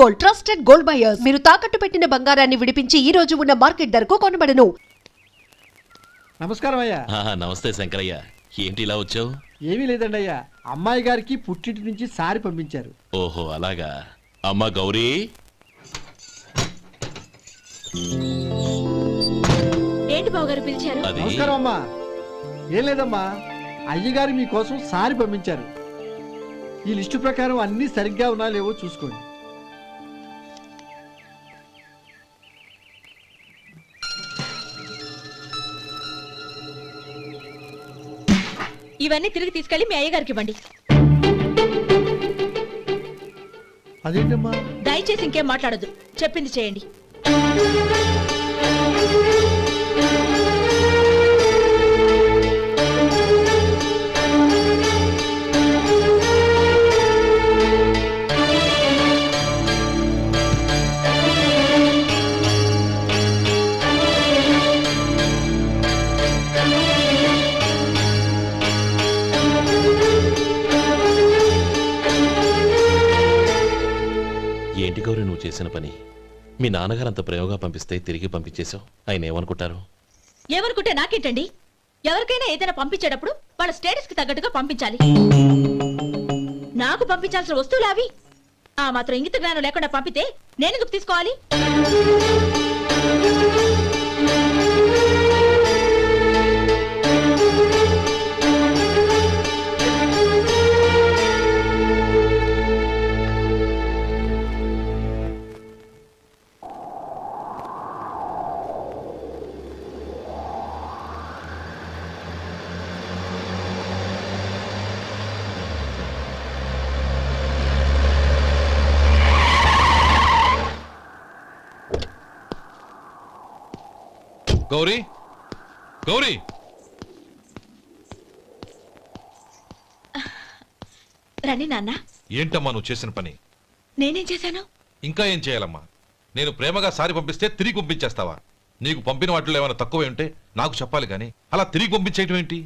Gold, trusted gold buyers. మీరు తాకట్టు పెట్టిన బంగారాన్ని విడిపించి ఈ రోజు ఉన్న మార్కెట్ ధరకు కొనబడను. నమస్కారం అయ్యా. నమస్తే శంకరయ్య, ఏంటి ఇలా వచ్చావు? ఏమీ లేదండి అయ్యా, అమ్మాయి గారికి పుట్టింటి నుంచి సారి పంపించారు. ఓహో అలాగా. అమ్మా గౌరీ, ఏంటి బావగారు పిలిచారు? అది నమస్కారం అమ్మా. ఏం లేదమ్మా, అయ్యగారు మీకోసం సారి పంపించారు. ఈ లిస్టు ప్రకారం అన్ని సరిగ్గా ఉన్నా లేవో చూసుకోండి. ఇవన్నీ తిరిగి తీసుకెళ్లి మీ అయ్యగారికి ఇవ్వండి. అదేంటమ్మా? దయచేసి ఇంకేం మాట్లాడొద్దు, చెప్పింది చేయండి. ఏంటి గౌరీ నువ్వు చేసిన పని? మీ నాన్నగారు అంత ప్రేమగా పంపిస్తే తిరిగి పంపించేశావు. ఆయన ఏమనుకుంటారు? ఏమనుకుంటే నాకేంటండి? ఎవరికైనా ఏదైనా పంపించేటప్పుడు వాళ్ళ స్టేటస్ కి తగ్గట్టుగా పంపించాలి. నాకు పంపించాల్సిన వస్తువులు అవి. ఆ మాత్రం ఇంగిత జ్ఞానం లేకుండా పంపితే నేనెందుకు తీసుకోవాలి? గౌరీ, గౌరీ, రండి నాన్న. ఏంటమ్మా నువ్వు చేసిన పని? నేనేం చేశాను? ఇంకా ఏం చేయాలమ్మా? నేను ప్రేమగా సారి పంపిస్తే తిరిగి పంపించేస్తావా? నీకు పంపిన వాటిలో ఏమైనా తక్కువ ఉంటే నాకు చెప్పాలి కానీ అలా తిరిగి పంపించేయటం ఏంటి?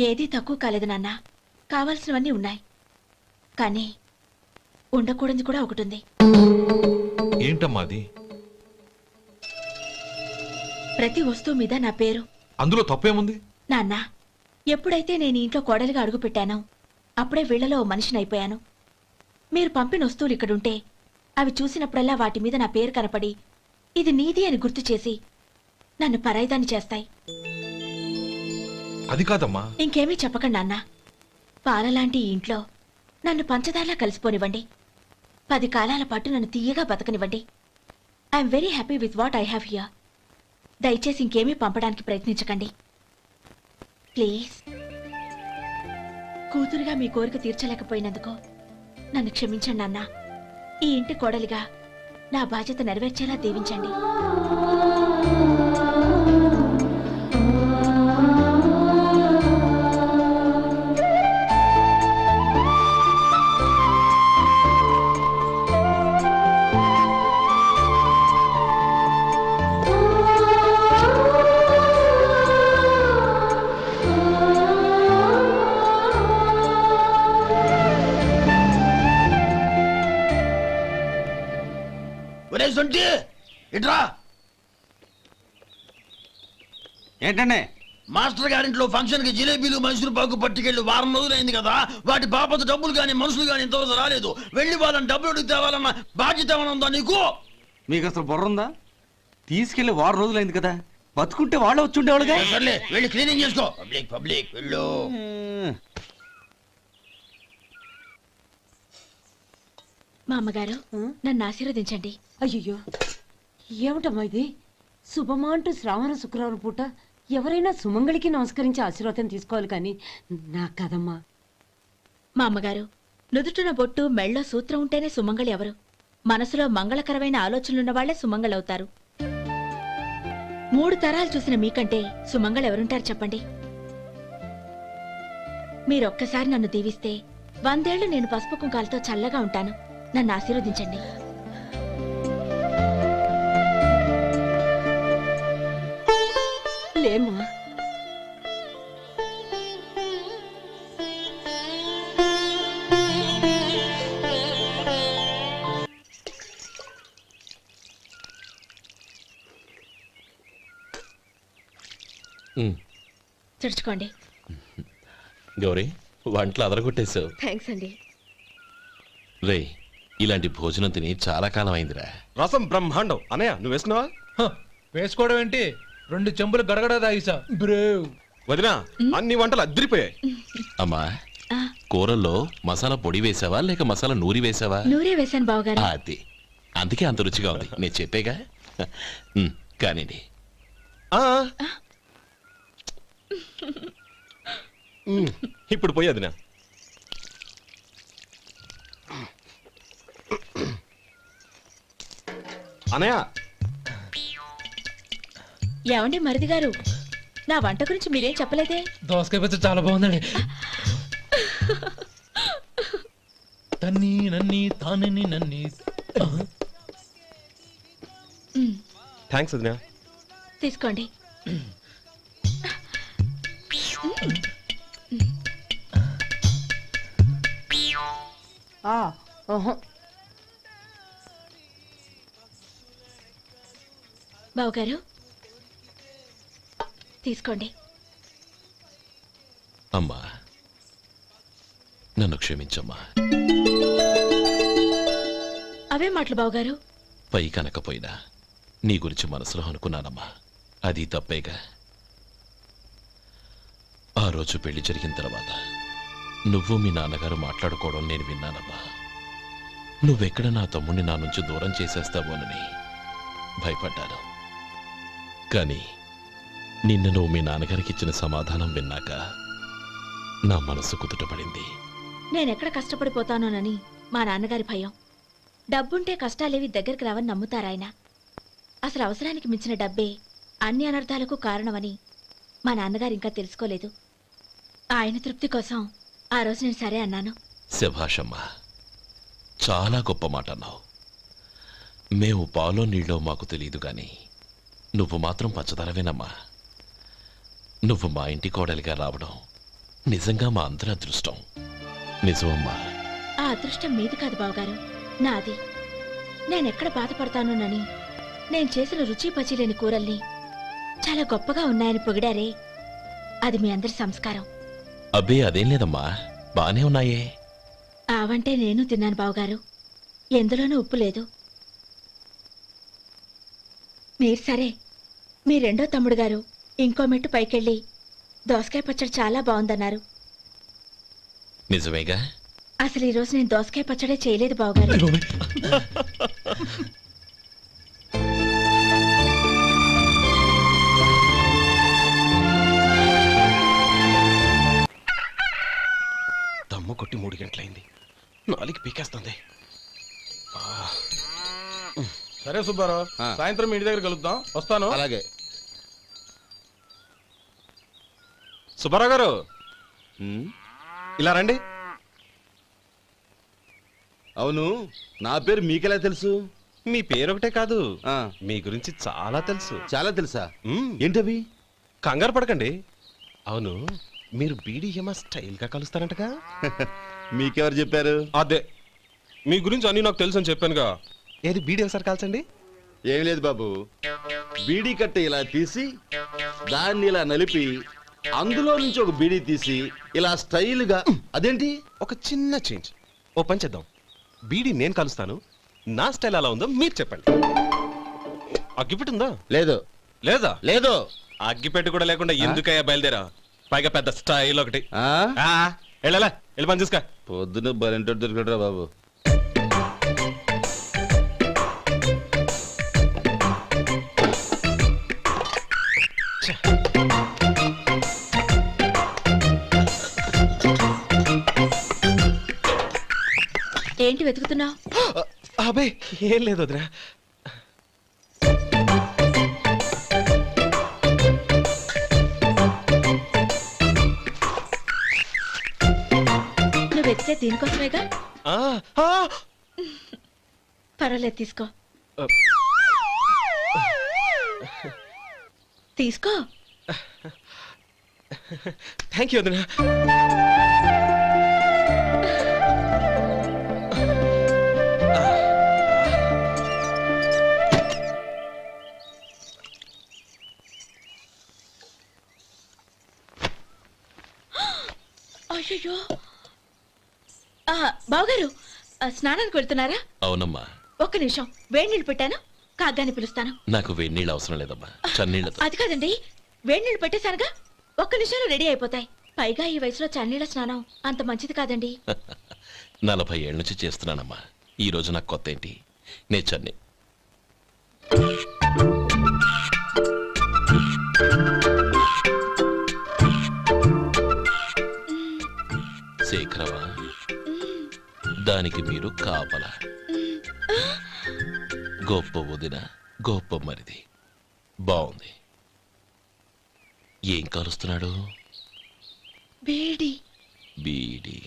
ఏదీ తక్కువ కాలేదు నాన్న, కావాల్సినవన్నీ ఉన్నాయి. కానీ ఉండకూడదు కూడా ఒకటి ఉంది. ఏంటమ్మా అది? ప్రతి వస్తువు మీద నా పేరు. అందులో తప్పేముంది? నాన్న, ఎప్పుడైతే నేను ఇంట్లో కోడలిగా అడుగు పెట్టానో అప్పుడే వీళ్లలో ఓ మనిషిని అయిపోయాను. మీరు పంపిన వస్తువులు ఇక్కడుంటే అవి చూసినప్పుడల్లా వాటి మీద నా పేరు కనపడి ఇది నీది అని గుర్తు చేసి నన్ను పరాయిదాన్ని చేస్తాయి. అది కాదమ్మా. ఇంకేమీ చెప్పకండి నాన్న. పాలలాంటి ఈ ఇంట్లో నన్ను పంచదారలా కలిసిపోనివ్వండి. 10 కాలాల పాటు నన్ను తీయగా బతకనివ్వండి. I'm very happy with what I have here. దయచేసి ఇంకేమీ పంపడానికి ప్రయత్నించకండి ప్లీజ్. కూతురుగా మీ కోరిక తీర్చలేకపోయినందుకు నన్ను క్షమించండి నాన్న. ఈ ఇంటి కోడలిగా నా బాధ్యత నెరవేర్చేలా దీవించండి. ఇట్రా. ఏంటండి? మాస్టర్ గారింట్లో ఫంక్షన్ కి జిలేబీలు మైసూరు పాకు పట్టుకెళ్ళి వారం రోజులైంది కదా, వాటి బాపత డబ్బులు కానీ మనుషులు కానీ ఇంతవరకు రాలేదు. వెళ్ళి వాళ్ళని డబ్బులు అడిగి తేవాలన్న బాధ్యత ఏమైనా ఉందా నీకు? మీకు అసలు బుర్ర ఉందా? తీసుకెళ్లి వారం రోజులైంది కదా, బతుకుంటే వాళ్ళు వచ్చి ఉండేవాళ్ళుగా. సర్లే వెళ్ళి క్లీనింగ్ చేసుకో. పబ్లిక్ పబ్లిక్ వెళ్ళు. మా అమ్మగారు నన్ను ఆశీర్వదించండి. అయ్యో ఏమిటమ్మా ఇది? శుభమా అంటూ శ్రావణ శుక్రవారం పూట ఎవరైనా సుమంగళికి నమస్కరించి ఆశీర్వాదం తీసుకోవాలి కానీ నా కదమ్మా. మా అమ్మగారు, నుదుటిన బొట్టు మెళ్ళో సూత్రం ఉంటేనే సుమంగళి ఎవరు? మనసులో మంగళకరమైన ఆలోచనలున్న వాళ్లే సుమంగళవుతారు. 3 తరాలు చూసిన మీకంటే సుమంగళ ఎవరుంటారు చెప్పండి? మీరొక్కసారి నన్ను దీవిస్తే 100 ఏళ్లు నేను పసుపు కుంకాలతో చల్లగా ఉంటాను. నన్ను ఆశీర్వదించండి. లేమ్మా. ఉమ్, తుడుచుకోండి. గౌరీ వంటలు అదరగొట్టేశావు. థ్యాంక్స్ అండి. రే ఇలాంటి భోజనం తిని చాలా కాలం అయిందిరా. రసం బ్రహ్మాండం అనయ్య నువ్వు వేసుకున్నావా? వేసుకోవడం ఏంటి, 2 చెంబులు గడగడ తాగిసా బ్రేవ్. వదినా అన్ని వంటలు అద్దరిపోయాయి. అమ్మా ఆ, కూరల్లో మసాలా పొడి వేసావా లేక మసాలా నూరి వేసావా? నూరే వేశాను బావగారు. అది అందుకే అంత రుచిగా ఉంది. నేను చెప్పేగా. కానివ్వండి. ఆ. ఇప్పుడు పోయి వదినా. అనయ్య ఏమండి మరిది గారు, నా వంట గురించి మీరేం చెప్పలేదే? దోసకాయ పచ్చడి చాలా బాగుందండి. తన్ని నన్ని తానని నన్ని. థ్యాంక్స్ వదినా. తీసుకోండి. బావగారు తీసుకోండి. అమ్మా నన్ను క్షమించమ్మా. అవే మాటలు బావగారు. పై కనకపోయినా నీ గురించి మనసులో అనుకున్నానమ్మా. అది తప్పేగా. ఆ రోజు పెళ్లి జరిగిన తర్వాత నువ్వు మీ నాన్నగారు మాట్లాడుకోవడం నేను విన్నానమ్మా. నువ్వెక్కడ నా తమ్ముడిని నా నుంచి దూరం చేసేస్తావోనని భయపడ్డాను. కానీ నిన్న నువ్వు మీ నాన్నగారికి ఇచ్చిన సమాధానం విన్నాక నా మనసు కుదుటపడింది. నేనెక్కడ కష్టపడిపోతానోనని మా నాన్నగారి భయం. డబ్బుంటే కష్టాలేవి దగ్గరికి రావని నమ్ముతారాయన. అసలు అవసరానికి మించిన డబ్బే అన్ని అనర్థాలకు కారణమని మా నాన్నగారు ఇంకా తెలుసుకోలేదు. ఆయన తృప్తి కోసం ఆ రోజు నేను సరే అన్నాను. శభాషమ్మా, చాలా గొప్ప మాట అన్నావు. మేము పాలో నీళ్ళో మాకు తెలియదు గాని నువ్వు మాత్రం పచ్చదనవేనమ్మా. నువ్వు మా ఇంటి కోడలిగా రావడం నిజంగా మా అందరి అదృష్టం. నిజమమ్మా. ఆ అదృష్టం మీది కాదు బావగారు, నాది. నేనెక్కడ బాధపడతానోనని నేను చేసిన రుచి పచిలేని కూరల్ని చాలా గొప్పగా ఉన్నాయని పొగిడారే, అది మీ అందరి సంస్కారం. అబ్బే అదేం లేదమ్మా, బానే ఉన్నాయే. ఆవంటే నేను తిన్నాను బావగారు, ఎందులోనూ ఉప్పు లేదు. మీరు సరే, మీ రెండో తమ్ముడు గారు ఇంకో మెట్టు పైకెళ్ళి దోసకాయ పచ్చడి చాలా బాగుందన్నారు. నిజమేగా? అసలు ఈరోజు నేను దోసకాయ పచ్చడే చేయలేదు బావగారు. దమ్ము కొట్టి 3 గంటలైంది. 4కి పీకేస్తుంది. సరే సుబ్బారావు, సాయంత్రం మీ ఇంటి దగ్గర కలుద్దాం. వస్తాను. అలాగే. సుబ్బారావు గారు ఇలా రండి. అవును, నా పేరు మీకెలా తెలుసు? మీ పేరు ఒకటే కాదు, మీ గురించి చాలా తెలుసు. చాలా తెలుసా? ఏంటవి? కంగారు పడకండి. అవును, మీరు బీడీఎం స్టైల్ గా కలుస్తారంటగా? మీకెవరు చెప్పారు? అదే, మీ గురించి అన్ని నాకు తెలుసు అని చెప్పానుగా. ఏది బీడీ ఒకసారి కాల్చండి. ఏం లేదు బాబు, బీడీ కట్ట ఇలా తీసి దాన్ని ఇలా నలిపి అందులో నుంచి ఒక బీడీ తీసి ఇలా స్టైల్గా. అదేంటి? ఒక చిన్న చేంజ్. ఓ పని చేద్దాం, బీడీ నేను కలుస్తాను, నా స్టైల్ అలా ఉందో మీరు చెప్పండి. అగ్గిపెట్టి ఉందా? లేదు. లేదా? లేదు. అగ్గిపెట్టి కూడా లేకుండా ఎందుకయ్యా బయలుదేరా? పైగా పెద్ద స్టైల్ ఒకటి. వెళ్ళాలా, వెళ్ళి పని చూసుకో. పొద్దున బలింటో దొరికడరా బాబు. ఏంటి వెతుకుతున్నావు? అబే ఏం లేదు వదినా. నువ్వు వెతికే దీనికోసమేగా. పర్వాలేదు, తీసుకో. తీసుకో. థ్యాంక్ యూ వదినా. అయ్యో బావగారు స్నానానికి వెళ్తున్నారా? అవునమ్మా. ఒక్క నిమిషం, వేడి నీళ్ళు పెట్టాను, కాగ్గాని పిలుస్తాను. నాకు వేడి నీళ్ళు అవసరం లేదమ్మా, చన్నీళ్ళతో. అది కాదండి, వేడి నీళ్ళు పెట్టేశానుగా, ఒక్క నిమిషంలో రెడీ అయిపోతాయి. పైగా ఈ వయసులో చన్నీళ్ళ స్నానం అంత మంచిది కాదండి. 40 ఏళ్ళ నుంచి చేస్తున్నానమ్మా. ఈ రోజు నాకు కొత్త ఏంటి? నే చన్ని. శేఖరవా, దానికి మీరు కాపలా. గొప్ప వదిన, గొప్ప మరిది. బాగుంది. ఏం కాలుస్తున్నాడు? బీడి. బీడి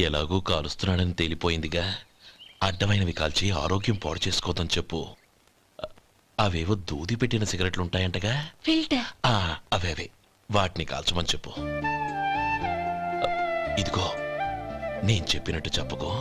ఎలాగూ కాలుస్తున్నాడని తేలిపోయిందిగా. అడ్డమైనవి కాల్చి ఆరోగ్యం పాడు చేసుకోదని చెప్పు. అవేవో దూది పెట్టిన సిగరెట్లు ఉంటాయంటగా. ఫిల్టర్. అవే వాటిని కాల్చమని చెప్పు. ఇదిగో నేను చెప్పినట్టు చెప్పుకో.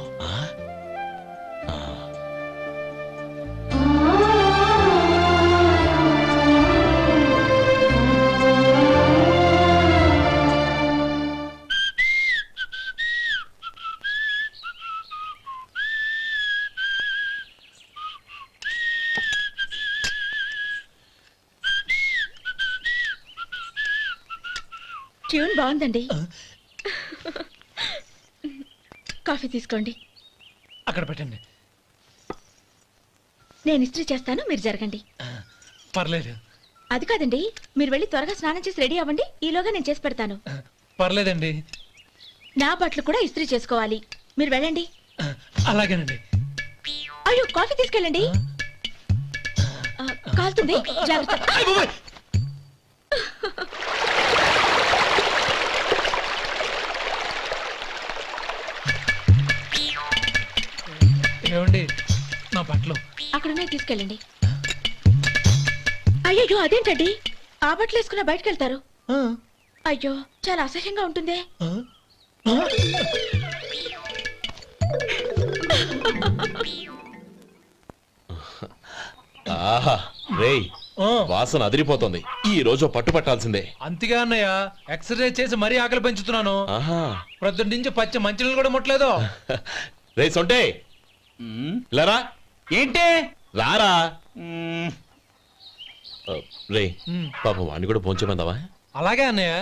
ట్యూన్ బాగుందండి. కాఫీ తీసుకోండి. అక్కడ పెట్టండి. నేను ఇస్త్రీ చేస్తాను, మీరు జరగండి. పర్లేదు. అది కాదండి, మీరు వెళ్ళి త్వరగా స్నానం చేసి రెడీ అవ్వండి, ఈలోగా నేను చేసి పెడతాను. పర్లేదండి. నా బట్టలు కూడా ఇస్త్రీ చేసుకోవాలి, మీరు వెళ్ళండి. అలాగేనండి. అయ్యో, కాఫీ తీసుకెళ్ళండి. కాలుతుంది, జాగ్రత్త. ఏమండి, నా బట్టలు అక్కడున్నాయి, తీసుకెళ్ళండి. అయ్యో, అదేంటండి, ఆ బట్టలు వేసుకున్న బయటకు వెళ్తారు? అయ్యో, చాలా అసహ్యంగా ఉంటుందే. ఆహా రేయ్, వాసన అదిరిపోతుంది. ఈ రోజు పట్టు పట్టాల్సిందే. అంతగా అన్నయ్య, ఎక్సర్సైజ్ చేసి మరీ ఆకలి పెంచుతున్నాను. ప్రొద్దున నుంచి పచ్చ మంచినీళ్ళు కూడా ముట్టలేదు. రే సొంటే, లరా. ఏంటి? రారా. రే పాపం వాడిని కూడా పోంచమందావా? అలాగే అన్నయ్య.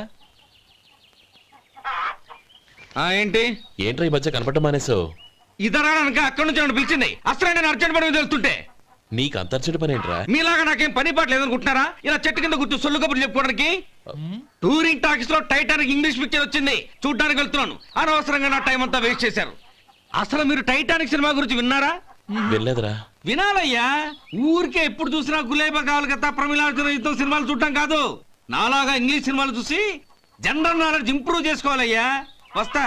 ఏంటి? ఏంట్రా ఈ మధ్య కనపడటం మానేసావు? ఇతరా అక్కడి నుంచి నన్ను పిలిచింది. అసలు నేను అర్జెంట్ పని తెలుస్తుంటే నీకు అంతర్చడి పని ఏంట్రా? మీలాగా నాకేం పని పాట లేదనుకుంటున్నారా? ఇలా చెట్టు కింద కూర్చో సొల్లు కబుర్లు చెప్పుకోవడానికి. టూరింగ్ టాకీస్ లో టైటానిక్ ఇంగ్లీష్ పిక్చర్ వచ్చింది, చూడడానికి వెళ్తున్నాను. అనవసరంగా నా టైం అంతా వేస్ట్ చేశారు. అసలు మీరు టైటానిక్ సినిమా గురించి విన్నారా? వెళ్ళలేదురా. వినాలయ్యా, ఊరికే ఎప్పుడు చూసినా గులేబా కావాలి కదా, ప్రమిళార్జున సినిమాలు చూడటం కాదు. నాలాగా ఇంగ్లీష్ సినిమాలు చూసి జనరల్ నాలెడ్జ్ ఇంప్రూవ్ చేసుకోవాలయ్యా. వస్తా.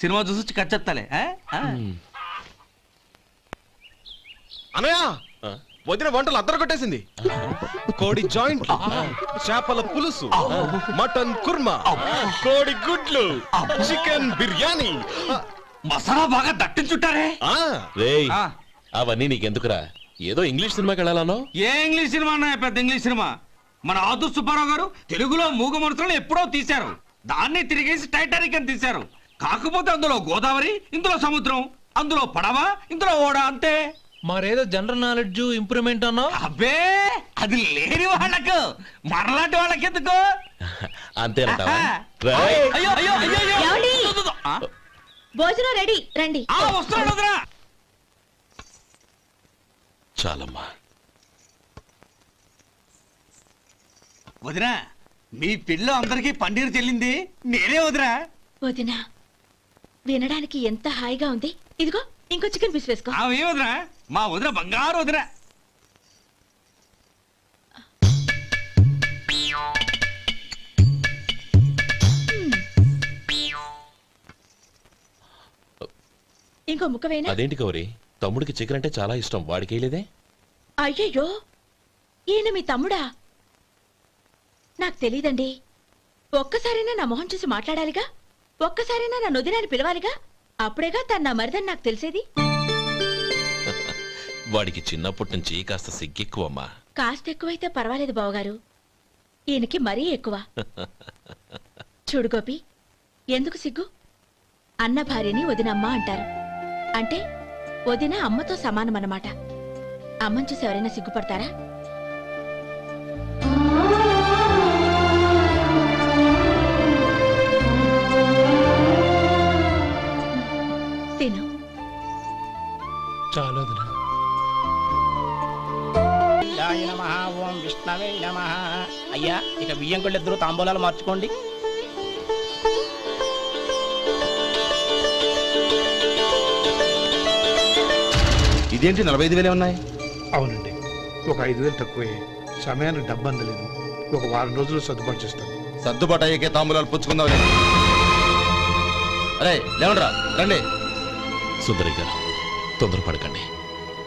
సినిమా చూసి కచ్చెత్తాలే. అనయ్య, వదిన వంటలు అద్దరు కొట్టేసింది. కోడి జాయింట్, చేపల పులుసు, మటన్ కుర్మా, కోడి గుడ్లు, చికెన్ బిర్యానీ, మసాలా బాగా దట్టించుంటారే. రేయ్, అవన్నీ నీకెందుకురా? ఏదో ఇంగ్లీష్ సినిమాకి వెళ్ళాలనో. ఏ ఇంగ్లీష్ సినిమా అన్నా? పెద్ద ఇంగ్లీష్ సినిమా. మన ఆదు సుబ్బారావు గారు తెలుగులో మూగ మనుషులను ఎప్పుడో తీశారు, దాన్ని తిరిగేసి టైటానిక్ అని తీశారు. కాకపోతే అందులో గోదావరి, ఇందులో సముద్రం, అందులో పడవ, ఇందులో ఓడ, అంతే. మరేదో జనరల్ నాలెడ్జ్ ఇంప్రూవ్మెంట్ అన్నా? అబ్బే, అది లేని వాళ్ళకు, మరలాంటి వాళ్ళకి ఎందుకు? అంతేనంటావా? అయ్యో అయ్యో అయ్యో, ఏమండి? భోజనం రెడీ, రండి. వస్తున్నాడు వదరా. చాలమ్మా. వదినా, మీ పిల్ల అందరికీ పన్నీరు చెల్లింది నేనే వదినా. వదినా, వినడానికి ఎంత హాయిగా ఉంది. ఇదిగో ఇంకో చికెన్ పీస్ వేసుకో. ఏ వదినా, మా వదిన బంగారు వదినా. ఇంకో ముక్క వేయనా? అదేంటి గౌరీ, తమ్ముడికి చికెన్ అంటే చాలా ఇష్టం, వాడికి వేయలేదే? అయ్యయ్యో, ఈయన మీ తమ్ముడా? నాకు తెలీదండి. ఒక్కసారైనా నా మొహం చూసి మాట్లాడాలిగా, ఒక్కసారైనా నా నొదినాన్ని పిలవాలిగా, అప్పుడేగా తన నా మరిదని నాకు తెలిసేది. వాడికి చిన్నప్పటి నుంచి కాస్త సిగ్గెక్కువమ్మా. కాస్త ఎక్కువైతే పర్వాలేదు బావగారు. ఈయనకి మరీ ఎక్కువ. చూడు గోపి, ఎందుకు సిగ్గు? అన్న భార్యని వదినమ్మ అంటారు. అంటే వదిన అమ్మతో సమానమన్నమాట. అమ్మని చూసి ఎవరైనా సిగ్గుపడతారా? తిను. చాలు వదినా. ఓం విష్ణవే నమః. అయ్యా, ఇక బియ్యం కొళ్ళిద్దరూ తాంబూలాలు మార్చుకోండి. ఇదేంటి 45,000 ఉన్నాయి? అవునండి, ఒక 5,000 తక్కువే. సమయానికి డబ్బు అందలేదు. ఒక వారం రోజులు సర్దుబాటు చేస్తాను. సర్దుబాటు అయ్యకే తాంబూలాలు పుచ్చుకుందాం. అరే లేవండ్రా, రండి. సుందరి గారు, తొందరపడకండి.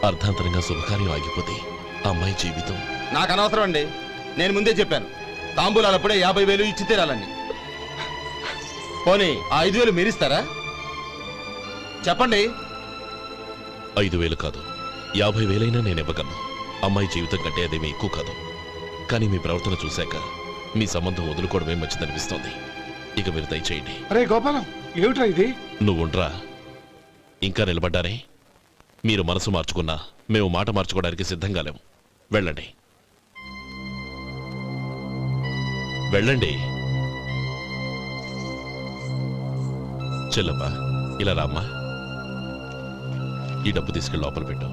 అర్ధాంతరంగా శుభకార్యం ఆగిపోతే అమ్మాయి జీవితం. నాకు అనవసరం అండి. నేను ముందే చెప్పాను, తాంబూలాలు అప్పుడే 50,000 ఇచ్చి తీరాలని. పోనీ ఆ 5,000 మీరిస్తారా? చెప్పండి. 5,000 కాదు, 50,000 నేను ఇవ్వగలను. అమ్మాయి జీవితం కంటే అదేమీ ఎక్కువ కాదు. కానీ మీ ప్రవర్తన చూశాక మీ సంబంధం వదులుకోవడమే మంచిదనిపిస్తోంది. ఇక మీరు దయచేయండి. అరే గోపాలం, ఏమిట్రా ఇది? నువ్వుండ్రా. ఇంకా నిలబడ్డారే? మీరు మనసు మార్చుకున్నా మేము మాట మార్చుకోవడానికి సిద్ధంగా లేము. వెళ్ళండి, వెళ్ళండి. చెల్లమ్మా, ఇలా రామ్మా. ఈ డబ్బు తీసుకెళ్ళి లోపల పెట్టు.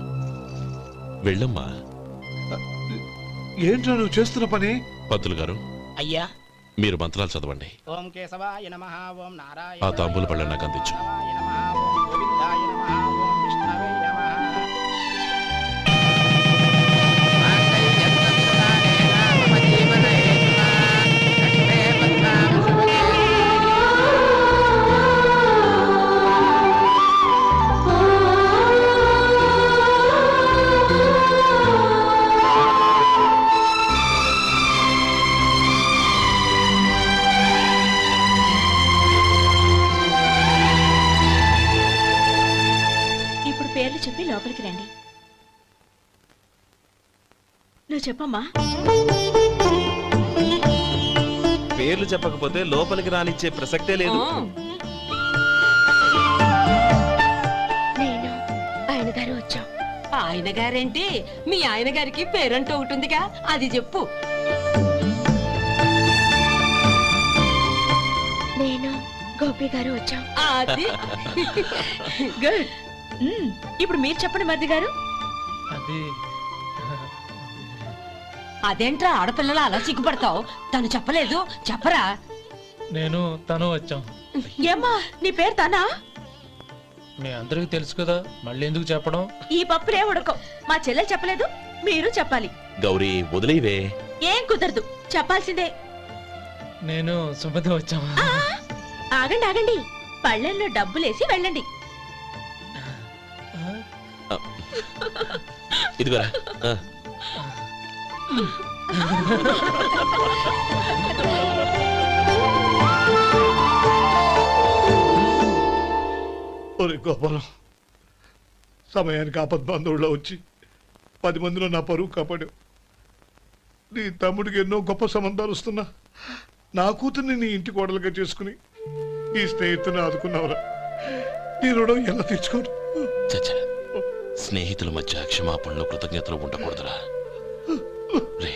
వెళ్ళమ్మా. ఏంట్రా నువ్వు చేస్తున్న పని? పంతులు గారు, అయ్యా, మీరు మంత్రాలు చదవండి. ఓం కేశవాయ నమః. ఓం నారాయణ. ఆ తాంబూల పళ్ళ నాకు అందించు. ఓం గోవిందాయ నమః. ఓం విష్ణవే నమః. ఇప్పుడు పేర్లు చెప్పి లోపలికి రండి. నువ్వు చెప్పమ్మా. పేర్లు చెప్పకపోతే లోపలికి రానిచ్చే ప్రసక్తే లేదు. నేను ఆయన గారు వచ్చాం. ఆయన గారేంటి? మీ ఆయన గారికి పేరంటూ ఒకటి ఉందిగా, అది చెప్పు. నేను గోపి గారు వచ్చాం. అది గుడ్. ఇప్పుడు మీరు చెప్పండి మరిది గారు. అది అదేంట్రా ఆడపిల్లలు అలా సిగ్గుపడతావు? తను చెప్పలేదు, చెప్పరా? నేను తను వచ్చాం. ఏమ్మా, నీ పేరు తానా? మీ అందరికి తెలుసు కదా, మళ్ళీ ఎందుకు చెప్పడం? ఈ పప్పులే ఉడకం. మా చెల్లెలు చెప్పలేదు, మీరు చెప్పాలి. గౌరీ, వదిలేవే. ఏం కుదరదు, చెప్పాల్సిందే. నేను సుమతి వచ్చాం. ఆ, ఆగండి ఆగండి, పళ్ళెల్లో డబ్బులేసి వెళ్ళండి. ఇదిగోరా. ఒరే గోపాలం, సమయానికి ఆపద్బంధువుల్లో వచ్చి 10 మందిలో నా పరువు కాపాడావు. నీ తమ్ముడికి ఎన్నో గొప్ప సంబంధాలు వస్తున్నా నా కూతుర్ని నీ ఇంటి కోడలుగా చేసుకుని ఈ స్నేహితుని ఆదుకున్నావురా. నీ రుణం ఎలా తీర్చుకోరు? చచ్చా, స్నేహితుల మధ్య క్షమాపణలు కృతజ్ఞతలు ఉండకూడదురా. రే,